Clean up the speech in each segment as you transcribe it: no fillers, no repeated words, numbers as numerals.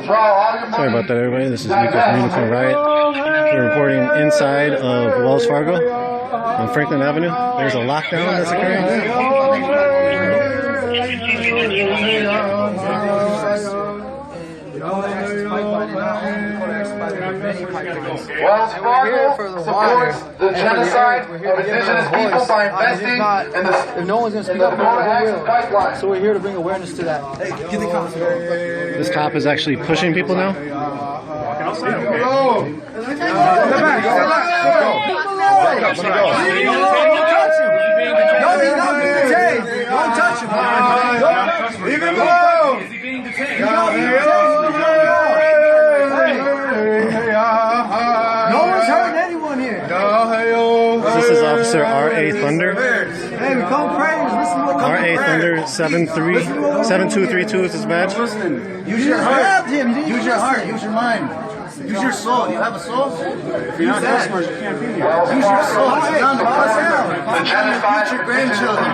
Sorry about that, everybody. This is Nico from Unicorn Riot. We're reporting inside of Wells Fargo on Franklin Avenue. There's a lockdown that's occurring. Wells Fargo supports the genocide of indigenous people by investing in the if no one's going to speak up, pipeline. so we're here to bring awareness to that. Hey, get the cops. This cop is actually pushing people now. Don't touch him. Leave him alone. Is he being detained? No one's hurting anyone here. This is Officer R.A. Thunder. Hey, we come prayers. Listen to what R.A. Thunder 7232 is his badge. Use your heart. Use your heart. Use your mind. Use your soul. Do you have a soul? If you're not customers, you can't be here. Use your soul. It's down to The genocide your grandchildren.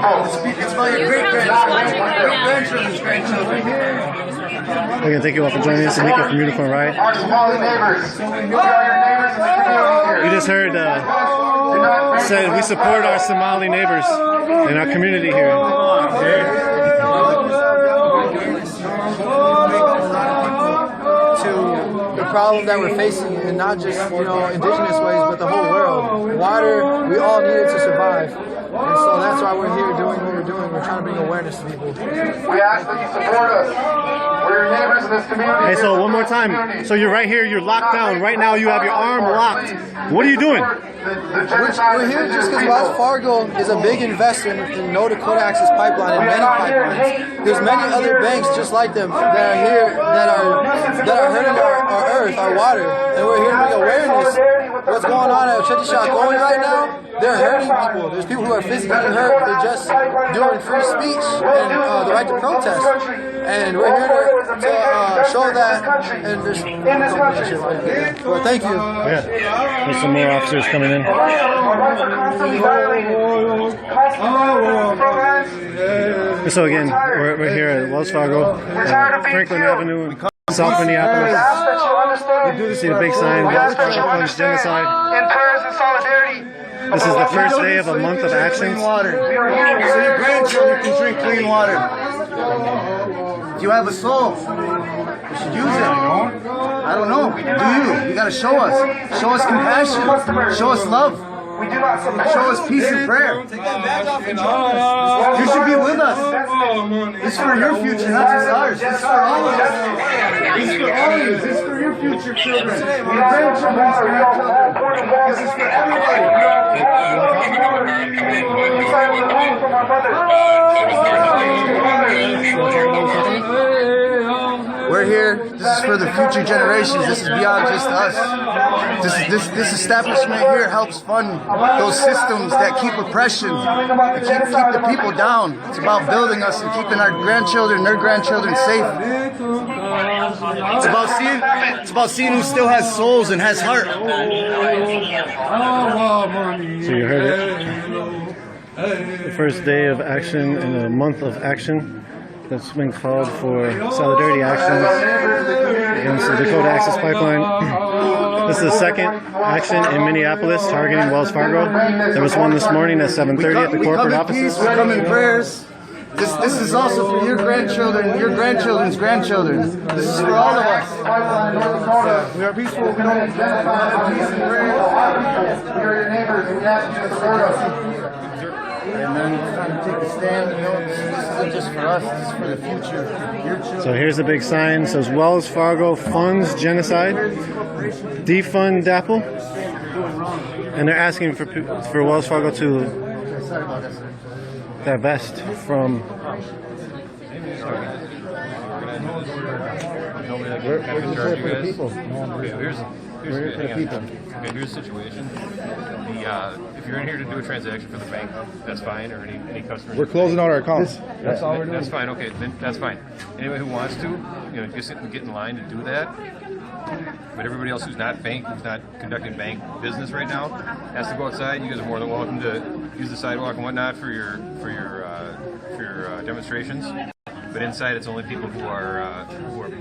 It's about your great-grandchildren's grandchildren. Again, thank you all for joining us. Nico from Unicorn Riot. our Somali neighbors. We are your neighbors in the community here. You just heard said we support our Somali neighbors in our community here. To the problem that we're facing, and not just indigenous ways, but the whole world. Water, we all need it to survive, and so that's why we're here doing what we're doing. We're trying to bring awareness to people. We ask that you support us. We're your neighbors in this community. Hey, so one more time. So you're right here, you're locked down. Right now you have your arm locked. What are you doing? We're here just because Wells Fargo is a big investor in NoDAPL access pipeline and many pipelines. There's many other banks just like them that are here that are hurting our earth, our water, and we're here to bring awareness. What's going on at Chetty going right now? They're hurting people. There's people who are physically hurt. They're just doing free speech and the right to protest. And we're here to show that and just well, thank you. Yeah. There's some more officers coming in. So again, we're here at Wells Fargo, Franklin Avenue, South Minneapolis. You see the big sign, Wells Fargo funds genocide. In prayers and solidarity. This is the first day of a month of actions. Water. So your grandchildren can drink clean water. Do you have a soul? You should use it. I don't know. Do you? You gotta show us. Show us compassion. Show us love. Show us peace and prayer. You should be with us. It's for your future, not just ours. It's for all of us. It's for all of you. It's for your future children. Your grandchildren's grandchildren. This is for everybody. We're here. This is for the future generations. This is beyond just us. This establishment here helps fund those systems that keep oppression, that keep the people down. It's about building us and keeping our grandchildren and their grandchildren safe. It's about seeing who still has souls and has heart. So you heard it. The first day of action in a month of action that's been called for solidarity actions against the Dakota Access Pipeline. This is the second action in Minneapolis targeting Wells Fargo. There was one this morning at 7:30 at the corporate offices. We come in prayers. This is also for your grandchildren, your grandchildren's grandchildren. This is for all of us. We are peaceful. We don't peace and prayer. We are your neighbors. We ask you to support us. And then trying to take a stand. This isn't just for us. This is for the future. Your children. So here's the big sign. It says Wells Fargo funds genocide. Defund DAPL. And they're asking for Wells Fargo to divest from. We're here for the people. Here's the situation. If you're in here to do a transaction for the bank, that's fine, or any customers. We're closing out our accounts. That's all we're doing. That's fine. Okay, then that's fine. Anybody who wants to, just get in line to do that. But everybody else who's not conducting bank business right now has to go outside. You guys are more than welcome to use the sidewalk and whatnot for your demonstrations. But inside, it's only people who are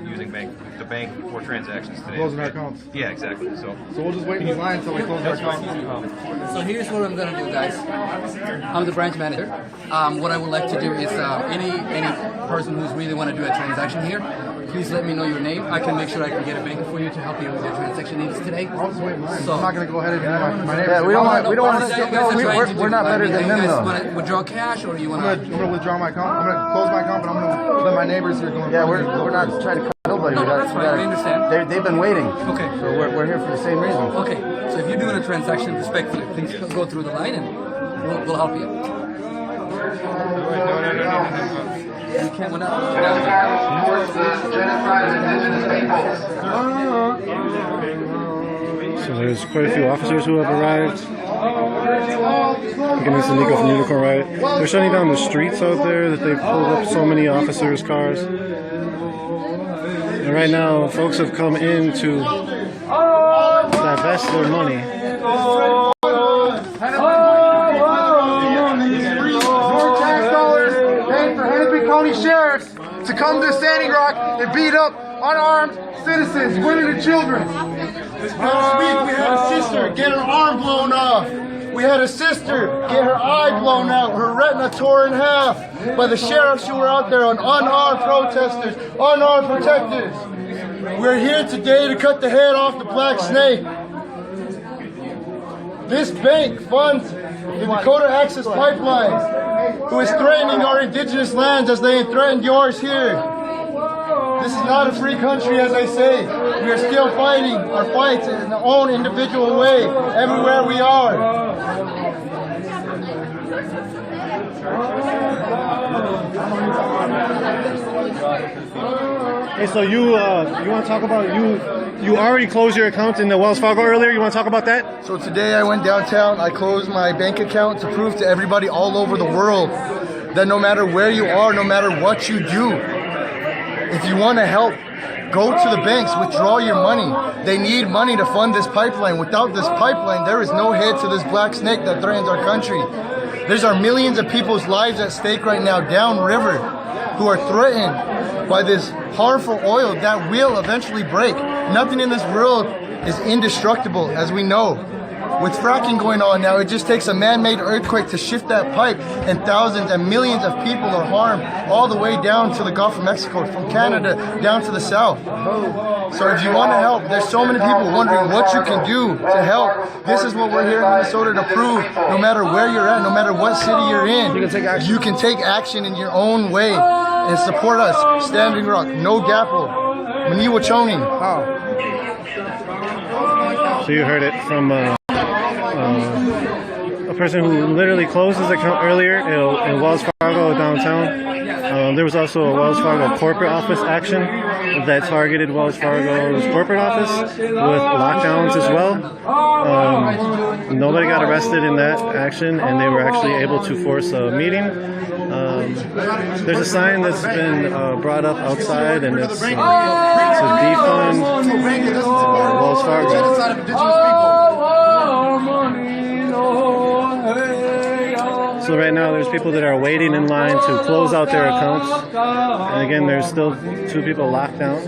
using the bank for transactions today. Closing our accounts. Yeah, exactly. So we'll just wait in the line until we close our accounts. So here's what I'm gonna do, guys. I'm the branch manager. What I would like to do is any person who's really want to do a transaction here, please let me know your name. I can make sure I can get a banker for you to help you with your transaction needs today. I'll just wait in line. So, I'm not going to go ahead and do my name. Yeah, we don't want to. We're not better than them, You guys though. want to withdraw cash, or you want I'm going to withdraw my account. I'm going to close my account, but I'm going to let my neighbors here go. Yeah, we're not trying to cut nobody. No, that's fine. I understand. They've been waiting. Okay. So we're here for the same reason. Okay. So if you're doing a transaction respectfully, please go through the line, and we'll help you. You can't. We're not. Towards the genocide of indigenous peoples. So there's quite a few officers who have arrived. Again, this is Nico from Unicorn Riot. They're shutting down the streets out there that they've pulled up so many officers' cars. And right now, folks have come in to divest their money. Your tax dollars paying for Hennepin County sheriffs to come to Standing Rock and beat up unarmed citizens, women and children. Last week we had a sister get her arm blown off. We had a sister get her eye blown out, her retina tore in half by the sheriffs who were out there on unarmed protesters, unarmed protectors. We're here today to cut the head off the black snake. This bank funds the Dakota Access Pipeline, who is threatening our indigenous lands as they threatened yours here. This is not a free country, as I say. We are still fighting our fights in our own individual way, everywhere we are. Hey, so you want to talk about you already closed your account in the Wells Fargo earlier. You want to talk about that? So today I went downtown, I closed my bank account to prove to everybody all over the world that no matter where you are, no matter what you do, if you want to help, go to the banks, withdraw your money. They need money to fund this pipeline. Without this pipeline, there is no head to this black snake that threatens our country. There's our millions of people's lives at stake right now downriver who are threatened by this harmful oil that will eventually break. Nothing in this world is indestructible, as we know. With fracking going on now, it just takes a man-made earthquake to shift that pipe, and thousands and millions of people are harmed all the way down to the Gulf of Mexico, from Canada down to the south. So if you want to help, there's so many people wondering what you can do to help. This is what we're here in Minnesota to prove. No matter where you're at, no matter what city you're in, you can take action in your own way and support us. Standing Rock, NoDAPL, Maniwachoni. So you heard it from a person who literally closed his account earlier in Wells Fargo downtown. There was also a Wells Fargo corporate office action that targeted Wells Fargo's corporate office with lockdowns as well. Nobody got arrested in that action, and they were actually able to force a meeting. There's a sign that's been brought up outside, and it's to defund Wells Fargo. So right now there's people that are waiting in line to close out their accounts. And again, there's still 2 people locked down.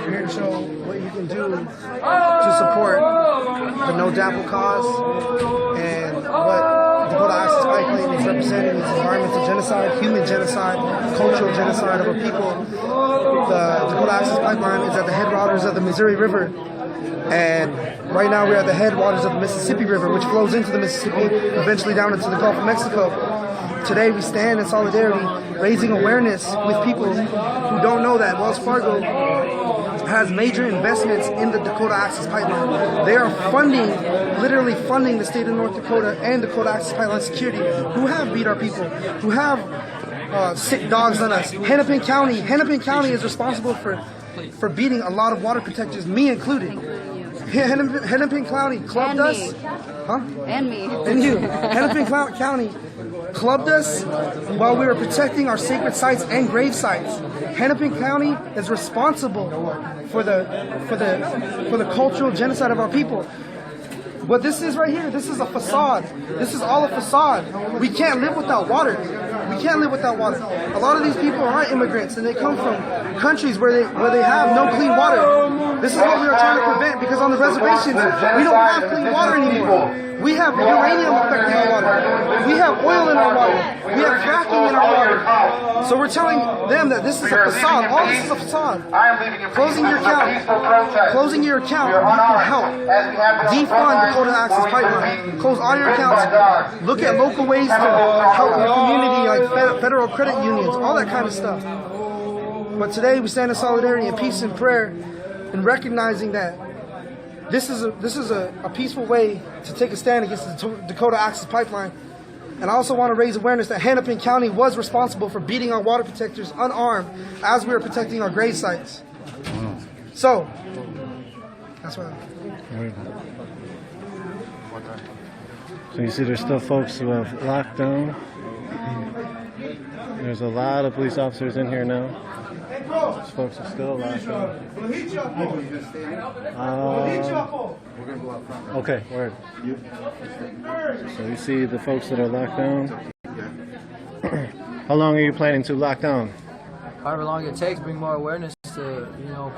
Here to show what you can do to support the NoDAPL cause and what Dakota Access Pipeline is representing is environmental genocide, human genocide, cultural genocide of a people. The Dakota Access Pipeline is at the headwaters of the Missouri River, and right now we're at the headwaters of the Mississippi River, which flows into the Mississippi, eventually down into the Gulf of Mexico. Today we stand in solidarity, raising awareness with people who don't know that Wells Fargo has major investments in the Dakota Access Pipeline. They are funding, literally funding the state of North Dakota and Dakota Access Pipeline security, who have beat our people, who have sick dogs on us. Hennepin County is responsible for beating a lot of water protectors, me included. Hennepin County clubbed And us. me. Huh? And me. And you. Hennepin County clubbed us while we were protecting our sacred sites and grave sites. Hennepin County is responsible for the cultural genocide of our people. What this is right here, this is a facade. This is all a facade. We can't live without water. We can't live without water. A lot of these people aren't immigrants, and they come from countries where they have no clean water. This is what we are trying to prevent, because on the reservations, we don't have clean water anymore. We have uranium affecting our water. We have oil in our water. We have fracking in our water. So we're telling them that this is a facade. All this is a facade. Closing your account, you can help. Defund Dakota Access Pipeline. Close all your accounts. Look at local ways to help your community, like federal credit unions, all that kind of stuff. But today we stand in solidarity and peace and prayer, and recognizing that this is a peaceful way to take a stand against the Dakota Access Pipeline. And I also want to raise awareness that Hennepin County was responsible for beating our water protectors unarmed as we were protecting our grave sites. So, that's what So you see there's still folks who have locked down. There's a lot of police officers in here now. These folks are still locked down. Okay, word. So you see the folks that are locked down. How long are you planning to lock down? However long it takes, bring more awareness to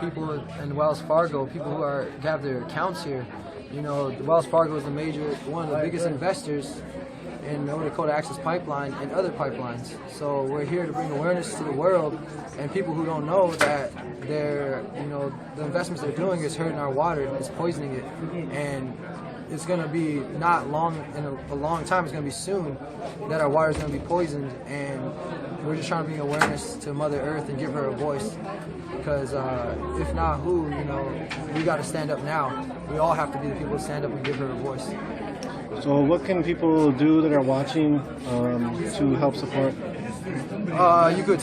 people in Wells Fargo, people who have their accounts here. Wells Fargo is one of the biggest investors in the Dakota Access Pipeline and other pipelines. So we're here to bring awareness to the world and people who don't know that the investments they're doing is hurting our water, it's poisoning it, and it's going to be not long, in a long time, it's going to be soon that our water is going to be poisoned, and we're just trying to bring awareness to Mother Earth and give her a voice. Because if not who, we got to stand up now. We all have to be the people to stand up and give her a voice. So what can people do that are watching to help support? You could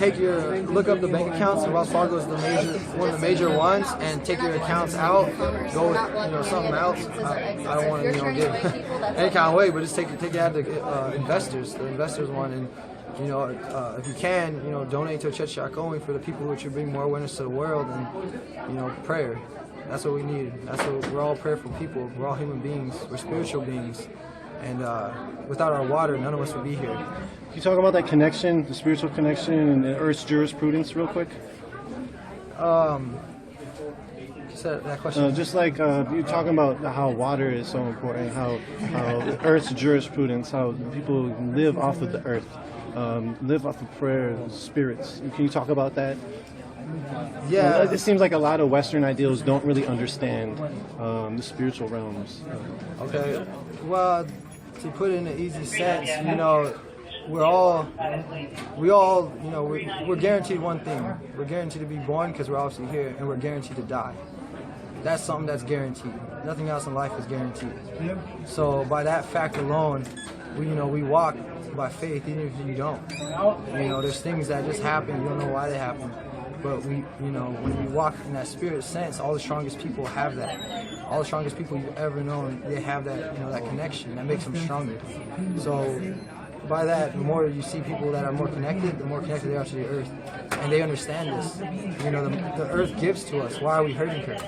look up the bank accounts, and Wells Fargo is one of the major ones, and take your accounts out, go with something else. I don't want to give any kind of way, but just take it out to the investors one, and if you can, donate to a church going for the people who should bring more awareness to the world, and prayer. That's what we need. We're all prayerful people. We're all human beings. We're spiritual beings. And without our water, none of us would be here. Can you talk about that connection, the spiritual connection, and the Earth's jurisprudence real quick? That question? Just like you're talking about how water is so important, how Earth's jurisprudence, how people live off of the Earth, live off of prayer, spirits. Can you talk about that? Yeah. It seems like a lot of Western ideals don't really understand the spiritual realms. Okay. Well, to put it in an easy sense, we're guaranteed one thing. We're guaranteed to be born because we're obviously here, and we're guaranteed to die. That's something that's guaranteed. Nothing else in life is guaranteed. So by that fact alone, we walk by faith, even if you don't. There's things that just happen. You don't know why they happen. But when we walk in that spirit sense, all the strongest people have that. All the strongest people you've ever known, they have that, that connection that makes them stronger. So by that, the more you see people that are more connected, the more connected they are to the earth, and they understand this. The earth gives to us. Why are we hurting her?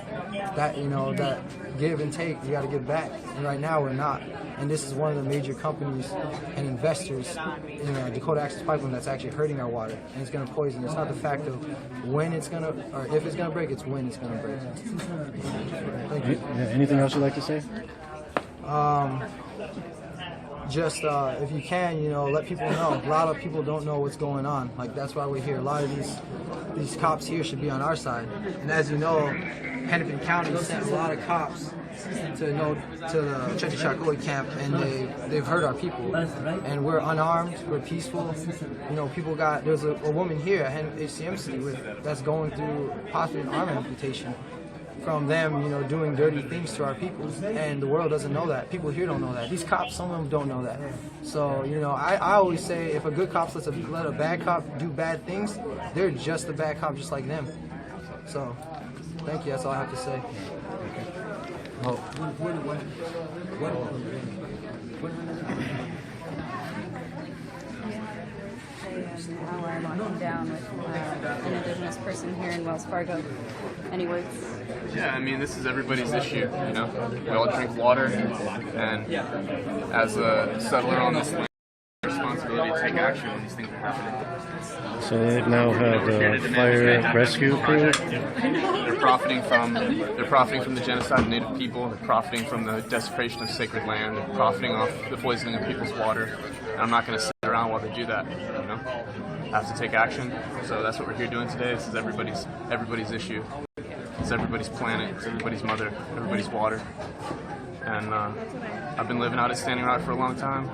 That that give and take, you got to give back. And right now we're not. And this is one of the major companies and investors in Dakota Access Pipeline that's actually hurting our water, and it's going to poison. It's not the fact of when it's going to, or if it's going to break, it's when it's going to break. Thank you. Yeah, anything else you'd like to say? Just if you can, let people know. A lot of people don't know what's going on. That's why we're here. A lot of these cops here should be on our side. And as you know, Hennepin County sent a lot of cops to the Chechikakoi camp, and they've hurt our people. And we're unarmed. We're peaceful. There's a woman here at HCMC that's going through possibly an arm amputation from them, doing dirty things to our people, and the world doesn't know that. People here don't know that. These cops, some of them don't know that. So, I always say, if a good cop let a bad cop do bad things, they're just a bad cop, just like them. So, thank you. That's all I have to say. How I'm locking down with an indigenous person here in Wells Fargo. Any words? Yeah, I mean, this is everybody's issue, you know? We all drink water, and as a settler on this land, responsibility to take action when these things are happening. So they now have a fire rescue crew. They're profiting from the genocide of Native people. They're profiting from the desecration of sacred land. They're profiting off the poisoning of people's water. And I'm not going to sit around while they do that. You know, I have to take action. So that's what we're here doing today. This is everybody's issue. It's everybody's planet. It's everybody's mother. Everybody's water. And I've been living out at Standing Rock for a long time.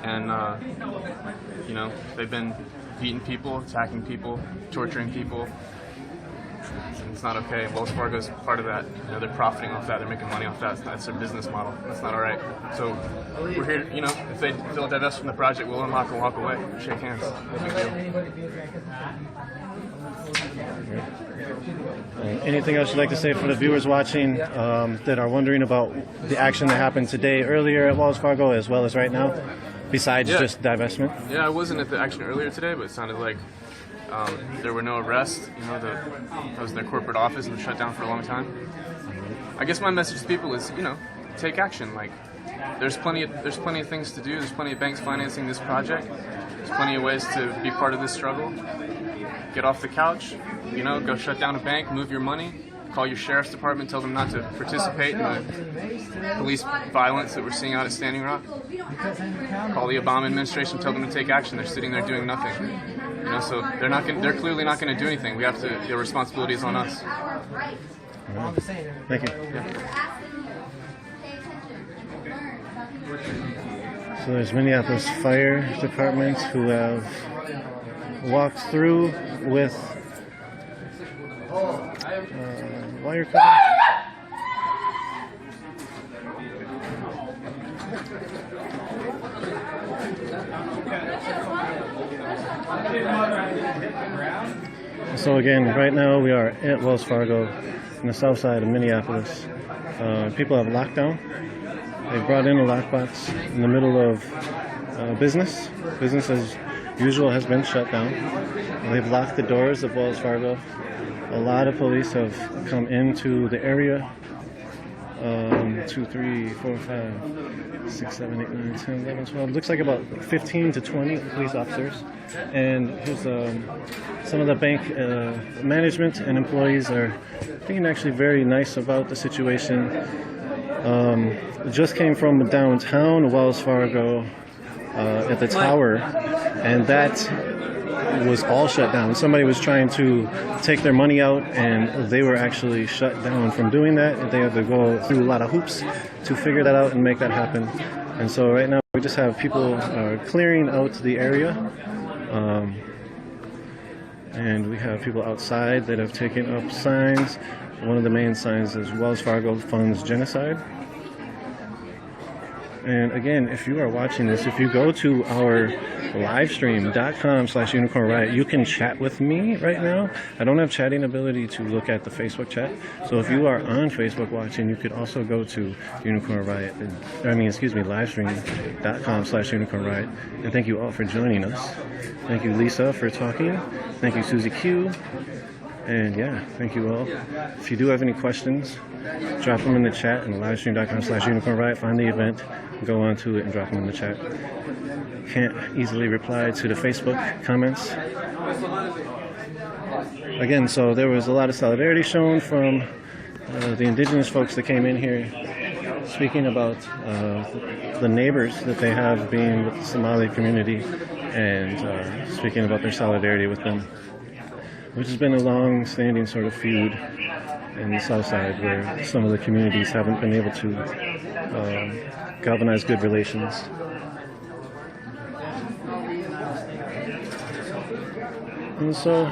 And you know, they've been beating people, attacking people, torturing people. It's not okay. Wells Fargo's part of that. You know, they're profiting off that. They're making money off that. That's their business model. That's not all right. So we're here. You know, if they'll divest from the project, we'll unlock and walk away. Shake hands. No big deal. Anything else you'd like to say for the viewers watching that are wondering about the action that happened today, earlier at Wells Fargo, as well as right now, besides just divestment? Yeah, I wasn't at the action earlier today, but it sounded like there were no arrests. You know, that was their corporate office and was shut down for a long time. I guess my message to people is, you know, take action. Like, there's plenty of things to do. There's plenty of banks financing this project. There's plenty of ways to be part of this struggle. Get off the couch. You know, go shut down a bank, move your money, call your sheriff's department, tell them not to participate in the police violence that we're seeing out at Standing Rock. Call the Obama administration, tell them to take action. They're sitting there doing nothing. You know, so they're clearly not going to do anything. We have to. The responsibility is on us. Right. Thank you. Yeah. So there's Minneapolis Fire Department who have walked through with wire cutting. So again, right now we are at Wells Fargo in the south side of Minneapolis. People have locked down. They brought in a lockbox in the middle of business. Business as usual has been shut down. They've locked the doors of Wells Fargo. A lot of police have come into the area. 2, 3, 4, 5, 6, 7, 8, 9, 10, 11, 12. Looks like about 15 to 20 police officers. And here's some of the bank management and employees are being actually very nice about the situation. It just came from downtown Wells Fargo at the tower, and that was all shut down. Somebody was trying to take their money out, and they were actually shut down from doing that. They had to go through a lot of hoops to figure that out and make that happen. And so right now we just have people clearing out the area, and we have people outside that have taken up signs. One of the main signs is Wells Fargo funds genocide. And again, if you are watching this, if you go to our livestream.com/unicornriot, you can chat with me right now. I don't have chatting ability to look at the Facebook chat. So if you are on Facebook watching, you could also go to livestream.com/unicornriot. And thank you all for joining us. Thank you, Lisa, for talking. Thank you, Susie Q. And yeah, thank you all. If you do have any questions, drop them in the chat and livestream.com/unicornriot. Find the event, go on to it and drop them in the chat. Can't easily reply to the Facebook comments. Again, so there was a lot of solidarity shown from the indigenous folks that came in here, speaking about the neighbors that they have being with the Somali community, and speaking about their solidarity with them, which has been a long-standing sort of feud in the south side, where some of the communities haven't been able to galvanize good relations. And so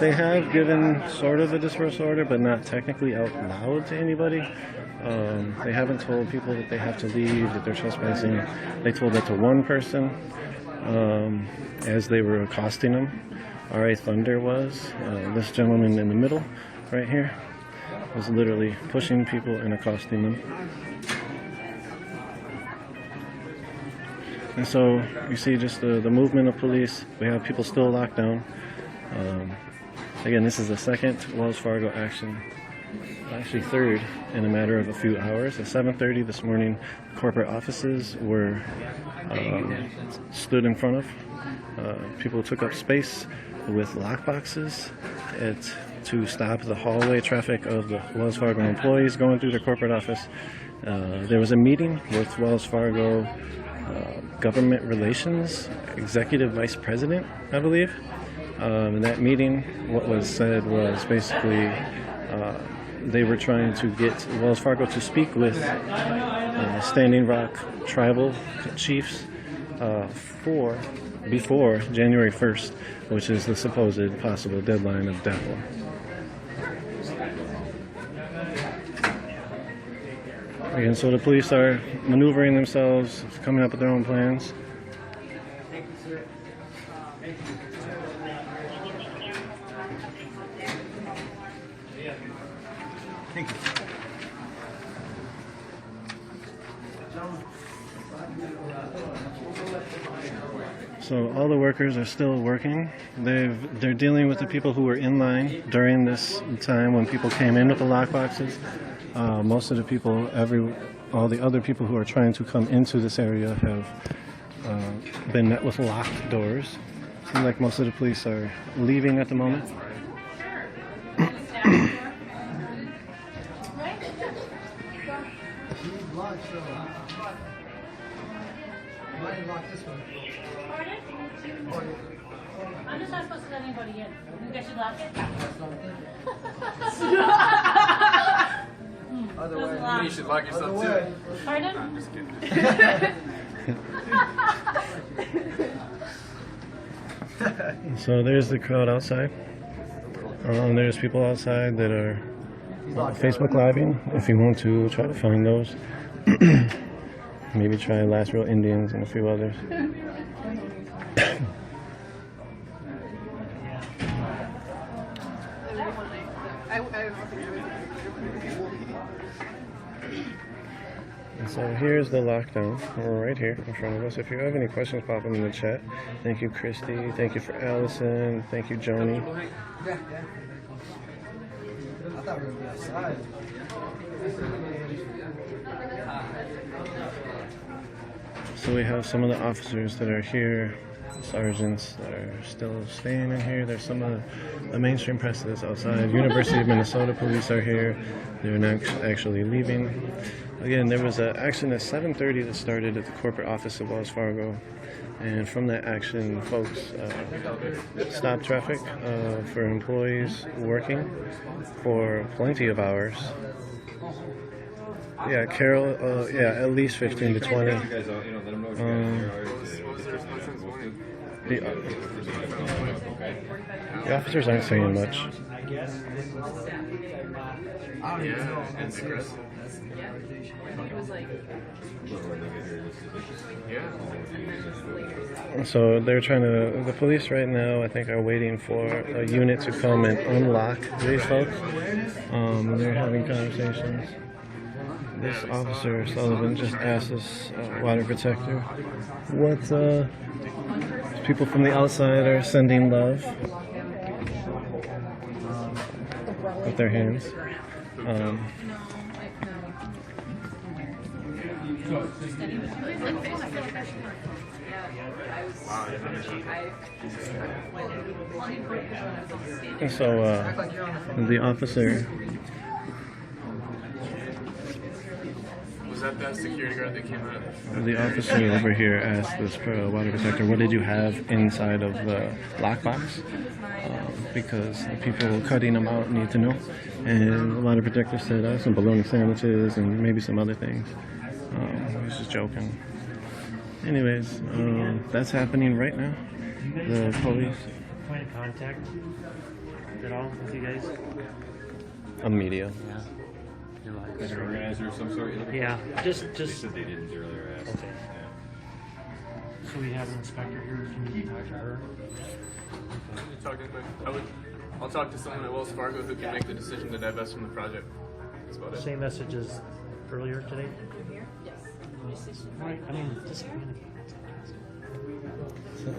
they have given sort of a dispersal order, but not technically out loud to anybody. They haven't told people that they have to leave, that they're trespassing. They told that to one person as they were accosting them. R.A. Thunder was this gentleman in the middle right here. was literally pushing people and accosting them. And so you see just the movement of police. We have people still locked down. Again, this is the second Wells Fargo action, actually third in a matter of a few hours. At 7:30 this morning, corporate offices were stood in front of. People took up space with lockboxes to stop the hallway traffic of the Wells Fargo employees going through the corporate office. There was a meeting with Wells Fargo government relations executive vice president, I believe. In that meeting, what was said was basically they were trying to get Wells Fargo to speak with Standing Rock tribal chiefs before January 1st, which is the supposed possible deadline of DAPL. Again, so the police are maneuvering themselves, coming up with their own plans. So all the workers are still working. They're dealing with the people who were in line during this time when people came in with the lockboxes. Most of the people, all the other people who are trying to come into this area have been met with locked doors. Seems like most of the police are leaving at the moment. I'm just not supposed to let anybody in. You guys should lock it. Otherwise, you should lock yourself too. Pardon? I'm just kidding. So there's the crowd outside. There's people outside that are Facebook Living. If you want to try to find those, maybe try Last Real Indians and a few others. And so here's the lockdown. We're right here in front of us. If you have any questions, pop them in the chat. Thank you, Christy. Thank you for Allison. Thank you, Joni. I thought we were going to be outside. So we have some of the officers that are here, sergeants that are still staying in here. There's some of the mainstream press that's outside. University of Minnesota police are here. They're not actually leaving. Again, there was an action at 7:30 that started at the corporate office of Wells Fargo. And from that action, folks stopped traffic for employees working for plenty of hours. Yeah, Carol, yeah, at least 15 to 20. The officers aren't saying much. So they're trying to, the police right now, I think, are waiting for a unit to come and unlock these folks. They're having conversations. This officer, Sullivan, just asked this water protector what people from the outside are sending love with their hands. And so the officer. Was that the security guard that came out? The officer over here asked this water protector, what did you have inside of the lockbox? Because the people cutting them out need to know. And the water protector said some bologna sandwiches and maybe some other things. He was just joking. Anyways, that's happening right now. The police. Point of contact at all with you guys? On media. Yeah. Is an organizer of some sort? Yeah, just. They said they didn't earlier. Okay. So we have an inspector here. Can you talk to her? Talking about, I'll talk to someone at Wells Fargo who can make the decision to divest from the project. That's about it. Same messages earlier today? Yes. Right, I mean, just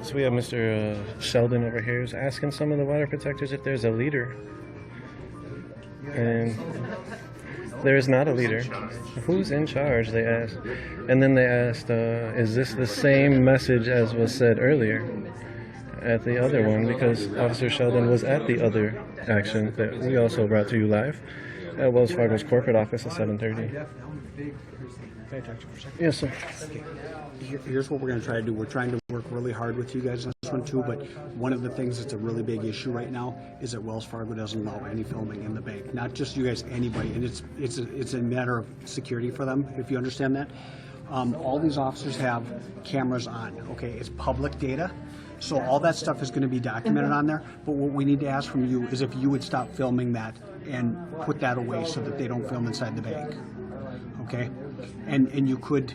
So we have Mr. Sheldon over here who's asking some of the water protectors if there's a leader. And there is not a leader. Who's in charge, they asked. And then they asked, is this the same message as was said earlier at the other one? Because Officer Sheldon was at the other action that we also brought to you live at Wells Fargo's corporate office at 7:30. Can I talk to you for a second? Yes, sir. Okay. Here's what we're going to try to do. We're trying to work really hard with you guys on this one too, but one of the things that's a really big issue right now is that Wells Fargo doesn't allow any filming in the bank. Not just you guys, anybody, and it's a matter of security for them, if you understand that. All these officers have cameras on, okay? It's public data, so all that stuff is going to be documented on there, but what we need to ask from you is if you would stop filming that and put that away so that they don't film inside the bank, okay? And you could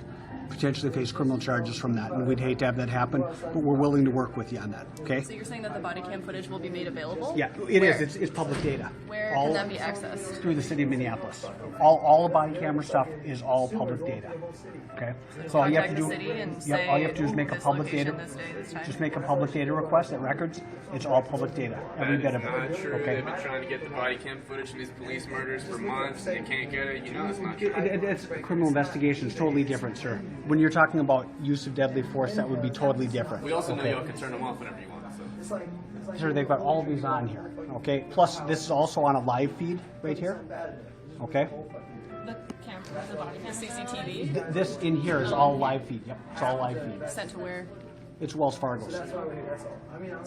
potentially face criminal charges from that, and we'd hate to have that happen, but we're willing to work with you on that, okay? So you're saying that the body cam footage will be made available? Yeah, it is. It's public data. Where can that be accessed? Through the city of Minneapolis. All the body camera stuff is all public data, okay? So all you have to do, all you have to do is make a public data, just make a public data request at records. It's all public data, every bit of it, Not true. okay? They've been trying to get the body cam footage from these police murders for months. They can't get it. You know it's not true. It's criminal investigation. It's totally different, sir. When you're talking about use of deadly force, that would be totally different. We also know okay? y'all can turn them off whenever you want. So. Sir, they've got all of these on here, okay? Plus, this is also on a live feed right here, okay? The camera, the body cam, CCTV? This in here is all live feed. Yep, it's all live feed. Sent to where? It's Wells Fargo's. So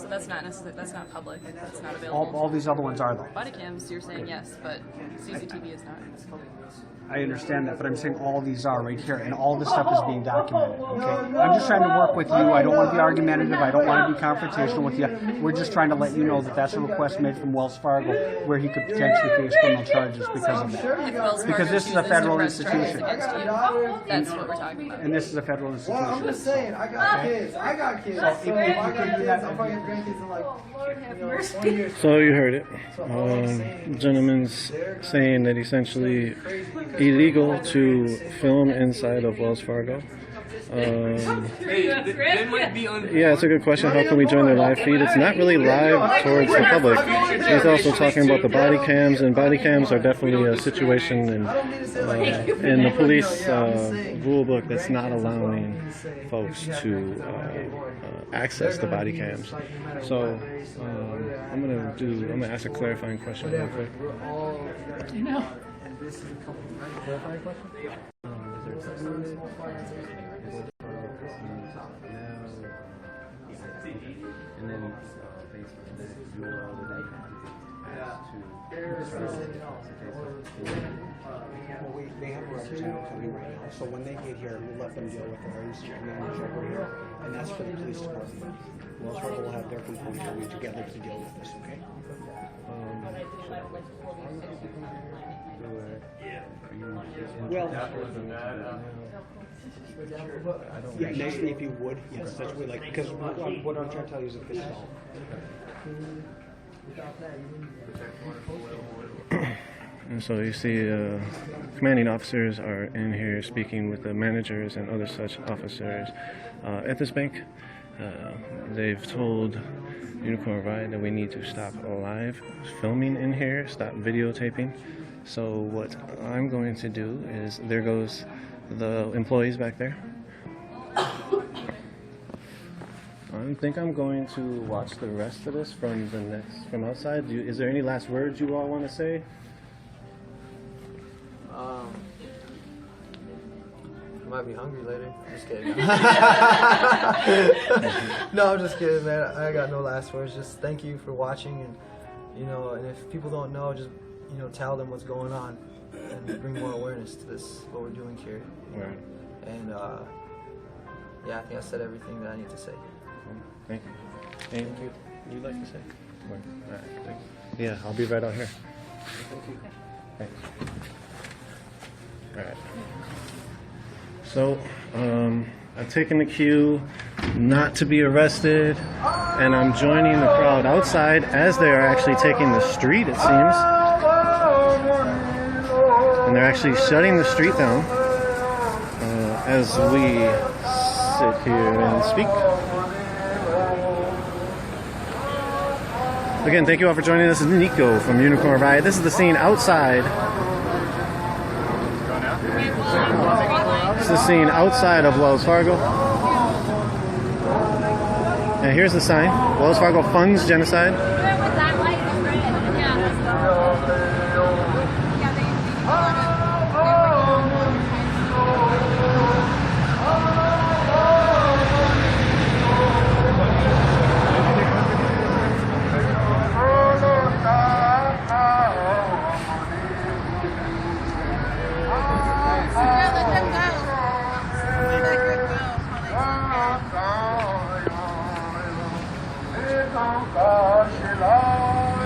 that's not necessarily, that's not public, that's not available? All these other ones are though. Body cams, you're saying yes, but CCTV is not. I understand that, but I'm saying all these are right here, and all this stuff is being documented, okay? I'm just trying to work with you. I don't want to be argumentative. I don't want to be confrontational with you. We're just trying to let you know that that's a request made from Wells Fargo where he could potentially face criminal charges because of that. Because this is a federal institution. That's what we're talking about. And this is a federal institution. I'm just saying, I got kids. I got kids. So if I got kids, I'm fucking grandkids in like, you know, 1 year. So you heard it. Gentleman's saying that essentially illegal to film inside of Wells Fargo. Yeah, it's a good question. How can we join their live feed? It's not really live towards the public. He's also talking about the body cams, and body cams are definitely a situation in the police rule book that's not allowing folks to access the body cams. So I'm gonna ask a clarifying question real quick. You know. Clarifying question? And then They have a representative coming right now, so when they get here, we'll let them deal with the various manager over here, and that's for the police department. Wells Fargo will have their component coming together to deal with this, okay? Well, yeah, nicely if you would, yes, that's what we like, because what I'm trying to tell you is that this is all. And so you see commanding officers are in here speaking with the managers and other such officers at this bank. They've told Unicorn Ride that we need to stop live filming in here, stop videotaping. So what I'm going to do is, there goes the employees back there. I think I'm going to watch the rest of this from outside. Is there any last words you all want to say? I might be hungry later. Just kidding. No, I'm just kidding, man. I got no last words. Just thank you for watching, and and if people don't know, just tell them what's going on and bring more awareness to this, what we're doing here. Right. And yeah, I think I said everything that I need to say. Thank you. Anything you'd like to say? All right, thanks. Yeah, I'll be right out here. Thank you. Thanks. All right. So, I've taken the cue not to be arrested. and I'm joining the crowd outside as they are actually taking the street, it seems. And they're actually shutting the street down as we sit here and speak. Again, thank you all for joining us. This is Nico from Unicorn Riot. This is the scene outside. This is the scene outside of Wells Fargo. And here's the sign. Wells Fargo funds genocide.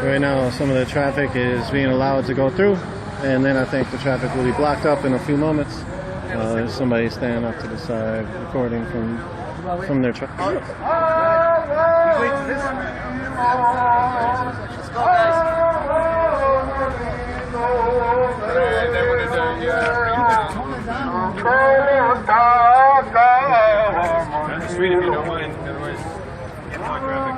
Right now, some of the traffic is being allowed to go through, and then I think the traffic will be blocked up in a few moments. There's somebody standing up to the side recording from their truck. Let's go, guys. Street if you don't mind, otherwise get more traffic.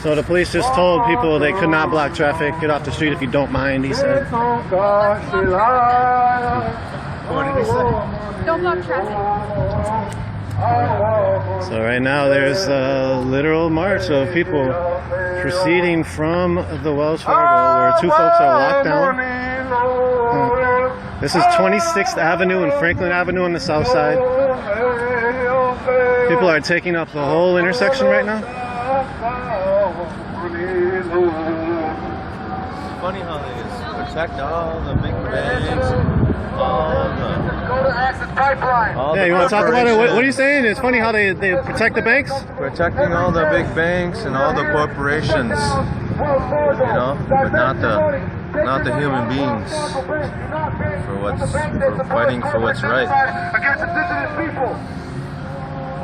So the police just told people they could not block traffic. Get off the street if you don't mind, he said. What did he say? Don't block traffic. So right now there's a literal march of people proceeding from the Wells Fargo where two folks are locked down. This is 26th Avenue and Franklin Avenue on the south side. People are taking up the whole intersection right now. It's funny how they protect all the big banks, all Yeah, you want to talk about it? What are you saying? It's funny how they protect the banks? protecting all the big banks and all the corporations, you know, but not the human beings for fighting for what's right. Against indigenous people.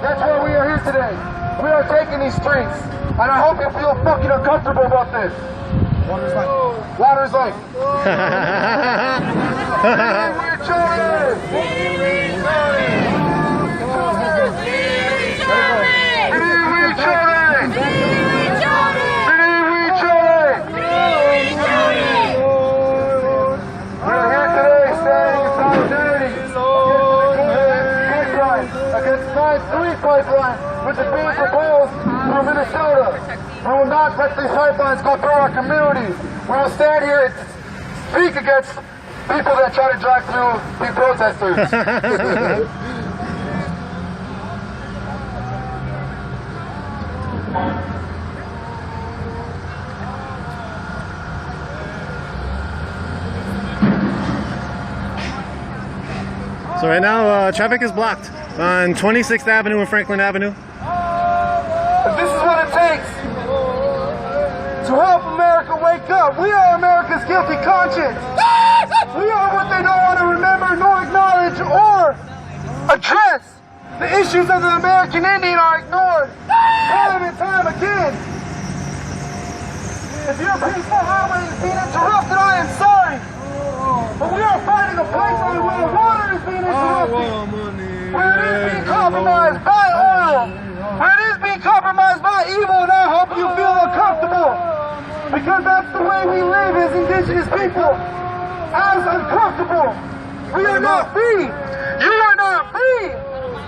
That's why we are here today. We are taking these streets, and I hope you feel fucking uncomfortable about this. Water is life. Water is life. We're children. Pipeline, which is being proposed through Minnesota. We will not let these pipelines go through our communities. We will stand here and speak against people that try to drive through these protesters. So right now, traffic is blocked on 26th Avenue and Franklin Avenue. If this is what it takes to help America wake up, we are America's guilty conscience. We are what they don't want to remember, nor acknowledge, or address. The issues of the American Indian are ignored time and time again. If your peaceful highway is being interrupted, I am sorry. But we are finding a place where the water is being interrupted, where it is being compromised by oil, where it is being compromised by evil, and I hope you feel uncomfortable, because that's the way we live as indigenous people, as uncomfortable. We are not free. You are not free.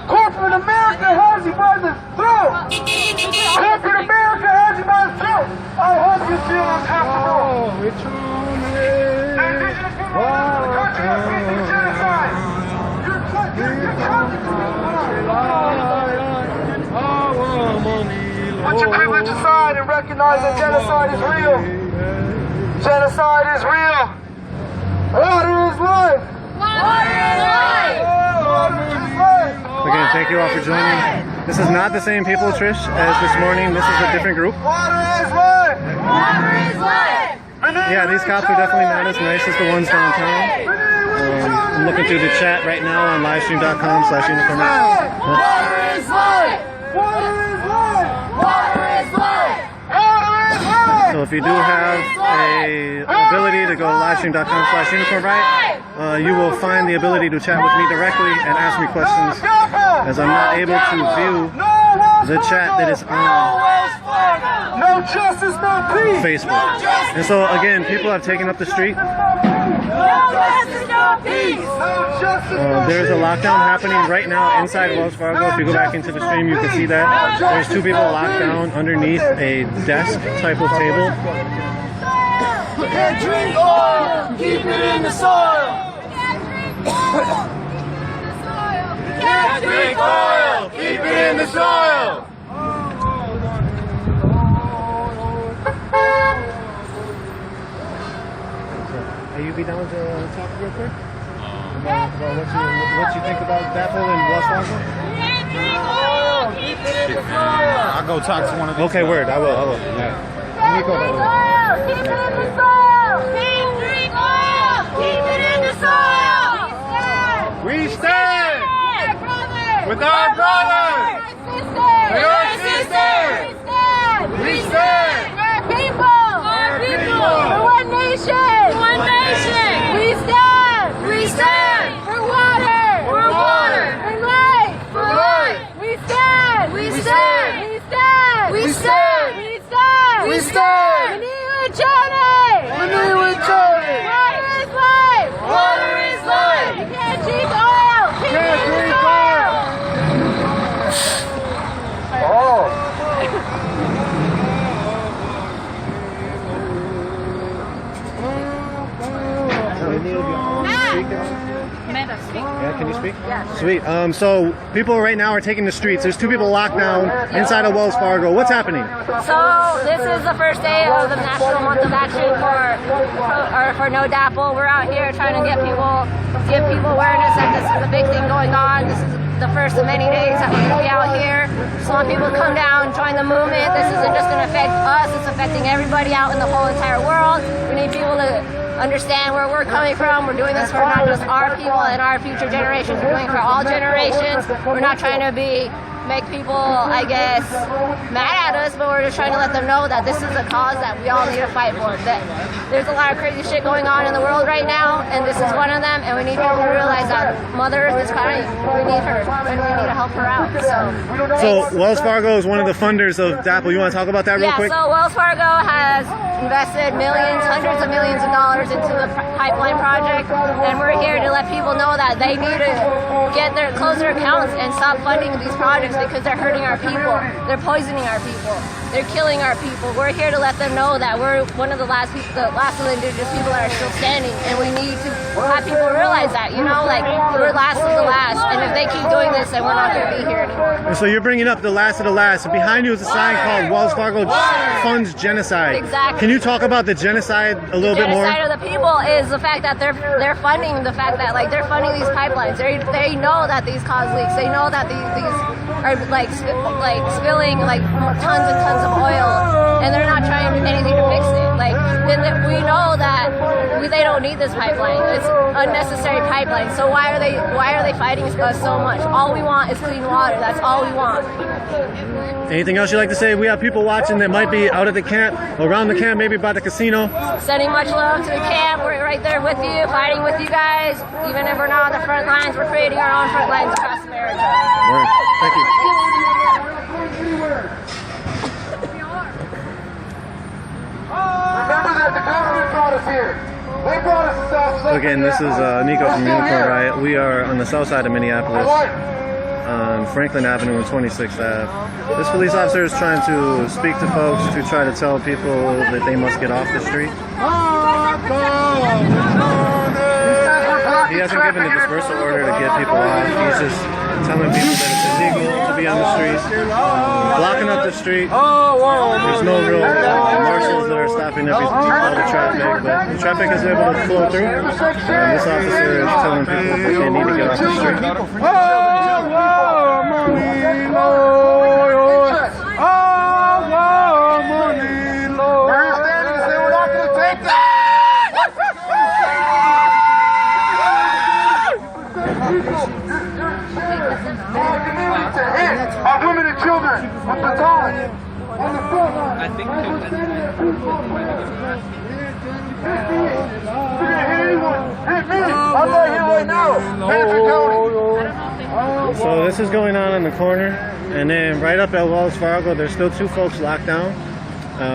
Corporate America has you by the throat. Corporate America has you by the throat. I hope you feel uncomfortable. Put your privilege aside and recognize that genocide is real. Genocide is real. Water is life. Water is life. Water is life. Again, thank you all for joining. This is not the same people, Trish, as this morning. This is a different group. Water is life. Water is life. Yeah, these cops are definitely not as nice as the ones downtown. I'm looking through the chat right now on livestream.com/unicorn. Water is life. Water if you do have a ability to go to livestream.com/unicorn riot, you will find the ability to chat with me directly and ask me questions, as I'm not able to view the chat that is on No justice, no peace. Facebook. And so again, people have taken up the street. There's a lockdown happening right now inside Wells Fargo. If you go back into the stream, you can see that. There's 2 people locked down underneath a desk type of table. Can't drink oil, keep it in the soil. Can't drink oil, keep it in the soil. Hey, you be down to talk real quick? About what you think about DAPL in Wells Fargo? I'll go talk to one of these. Okay, word. I will. Yeah. Nico, Keep it in the soil. Drink oil, keep it in the soil. We stand with our brothers, your sisters. We stand. Our people. For one nation. We stand. For water. For life. We stand. We stand. Water is life. You can't drink oil. Can't drink oil. Yeah, can you speak? Yeah. Sweet. So people right now are taking the streets. There's 2 people locked down inside of Wells Fargo. What's happening? So this is the first day of the National Month of Action for NoDAPL. We're out here trying to give people awareness that this is a big thing going on. This is the first of many days that we're going to be out here. So when people come down, join the movement, this isn't just going to affect us, it's affecting everybody out in the whole entire world. We need people to understand where we're coming from. We're doing this for not just our people and our future generations. We're doing it for all generations. We're not trying to make people, I guess, mad at us, but we're just trying to let them know that this is a cause that we all need to fight for. That there's a lot of crazy shit going on in the world right now, and this is one of them, and we need people to realize that Mother Earth is crying. We need her, and we need to help her out. So Wells Fargo is one of the funders of DAPL. You want to talk about that real quick? Yeah, so Wells Fargo has invested millions, hundreds of millions of dollars into the pipeline project, and we're here to let people know that they need to close their accounts and stop funding these projects because they're hurting our people. They're poisoning our people. They're killing our people. We're here to let them know that we're one of the last of the indigenous people that are still standing, and we need to have people realize that, like we're last of the last, and if they keep doing this, then we're not going to be here anymore. And so you're bringing up the last of the last. And behind you is a sign called Wells Fargo funds genocide. Exactly. Can you talk about the genocide a little bit more? The genocide of the people is the fact that they're funding the fact that they're funding these pipelines. They know that these cause leaks. They know that these are spilling tons and tons of oil, and they're not trying anything to fix it. We know that they don't need this pipeline. It's unnecessary pipeline. So why are they fighting us so much? All we want is clean water. That's all we want. Anything else you'd like to say? We have people watching that might be out at the camp, around the camp, maybe by the casino. Sending much love to the camp. We're right there with you, fighting with you guys. Even if we're not on the front lines, we're creating our own front lines across America. Word. Thank you. Remember that the government brought us here. They brought us to South Lake. Again, this is Nico from Unicorn Riot. We are on the south side of Minneapolis, on Franklin Avenue and 26th Ave. This police officer is trying to speak to folks to try to tell people that they must get off the street. He hasn't given a dispersal order to get people off. He's just telling people that it's illegal to be on the streets, blocking up the street. There's no real marshals that are stopping all the traffic, but the traffic is able to flow through. And this officer is telling people that they need to get off the street. Our women and children with batons. I think I'm right here right now. So this is going on in the corner, and then right up at Wells Fargo, there's still 2 folks locked down.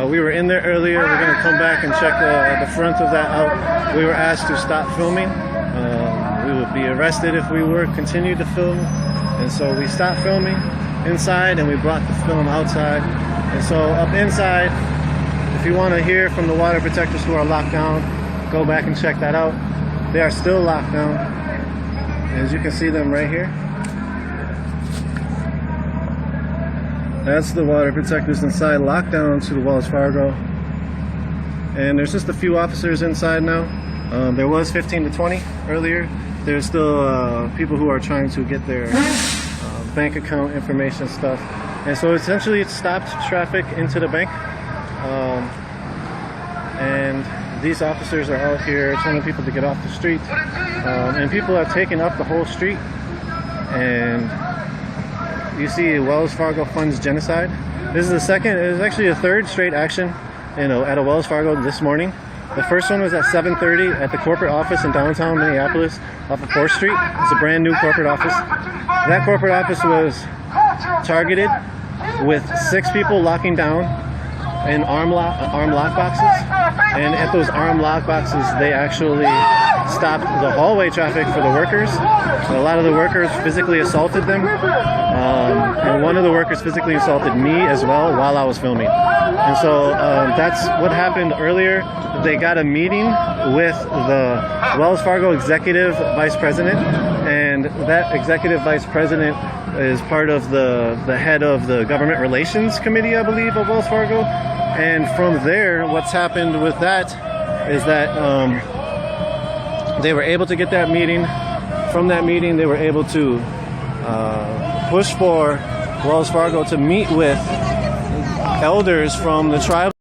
We were in there earlier. We're going to come back and check the front of that out. We were asked to stop filming. We would be arrested if we were continued to film, and so we stopped filming inside and we brought the film outside. And so up inside, if you want to hear from the water protectors who are locked down, go back and check that out. They are still locked down, as you can see them right here. That's the water protectors inside, locked down to the Wells Fargo. And there's just a few officers inside now. There was 15 to 20 earlier. There's still people who are trying to get their bank account information stuff. And so essentially it stopped traffic into the bank. And these officers are out here telling people to get off the street. And people have taken up the whole street. And you see Wells Fargo funds genocide. This is the second, it was actually a third straight action, at a Wells Fargo this morning. The first one was at 7:30 at the corporate office in downtown Minneapolis off of 4th Street. It's a brand new corporate office. That corporate office was targeted with 6 people locking down in arm lock boxes. And at those arm lock boxes, they actually stopped the hallway traffic for the workers. A lot of the workers physically assaulted them. And one of the workers physically assaulted me as well while I was filming. And so that's what happened earlier. They got a meeting with the Wells Fargo executive vice president, and that executive vice president is part of the head of the government relations committee, I believe, of Wells Fargo. And from there, what's happened with that is that they were able to get that meeting. From that meeting, they were able to push for Wells Fargo to meet with elders from the tribal